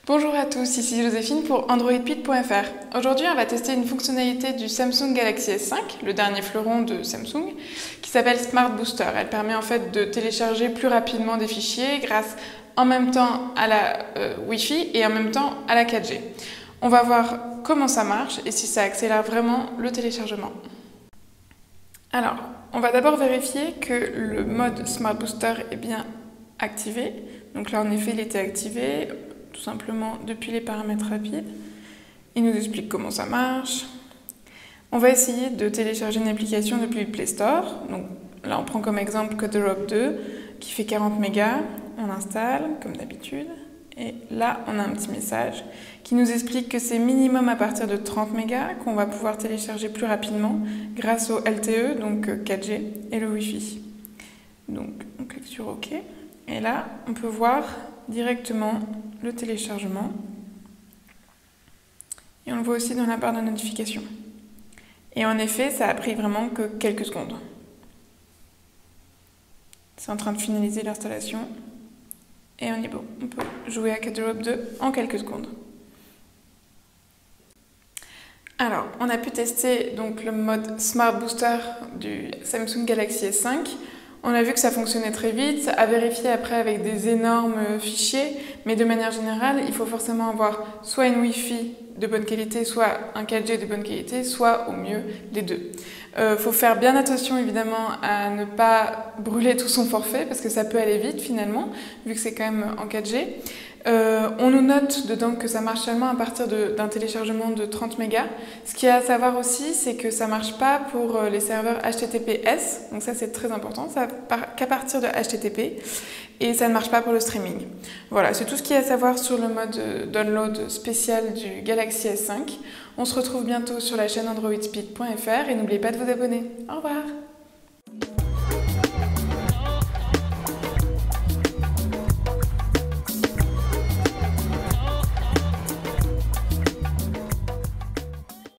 Bonjour à tous, ici Joséphine pour AndroidPit.fr. Aujourd'hui, on va tester une fonctionnalité du Samsung Galaxy S5, le dernier fleuron de Samsung, qui s'appelle Smart Booster. Elle permet en fait de télécharger plus rapidement des fichiers grâce en même temps à la Wi-Fi et en même temps à la 4G. On va voir comment ça marche et si ça accélère vraiment le téléchargement. Alors, on va d'abord vérifier que le mode Smart Booster est bien activé. Donc là, en effet, il était activé tout simplement depuis les paramètres rapides. Il nous explique comment ça marche. On va essayer de télécharger une application depuis le Play Store. Donc là, on prend comme exemple CodeRob 2 qui fait 40 mégas. On installe comme d'habitude. Et là, on a un petit message qui nous explique que c'est minimum à partir de 30 mégas qu'on va pouvoir télécharger plus rapidement grâce au LTE, donc 4G, et le Wi-Fi. Donc, on clique sur OK. Et là, on peut voir directement le téléchargement. Et on le voit aussi dans la barre de notification. Et en effet, ça a pris vraiment que quelques secondes. C'est en train de finaliser l'installation. Et on est bon. On peut jouer à CodeRob 2 en quelques secondes. Alors, on a pu tester donc le mode Smart Booster du Samsung Galaxy S5. On a vu que ça fonctionnait très vite, à vérifier après avec des énormes fichiers, mais de manière générale, il faut forcément avoir soit une Wi-Fi de bonne qualité, soit un 4G de bonne qualité, soit au mieux les deux. Faut faire bien attention évidemment à ne pas brûler tout son forfait, parce que ça peut aller vite finalement, vu que c'est quand même en 4G. On nous note dedans que ça marche seulement à partir d'un téléchargement de 30 mégas. Ce qu'il y a à savoir aussi, c'est que ça ne marche pas pour les serveurs HTTPS, donc ça c'est très important, ça qu'à partir de HTTP, et ça ne marche pas pour le streaming. Voilà, c'est tout ce qu'il y a à savoir sur le mode download spécial du Galaxy S5. On se retrouve bientôt sur la chaîne AndroidSpeed.fr et n'oubliez pas de vous abonner. Au revoir!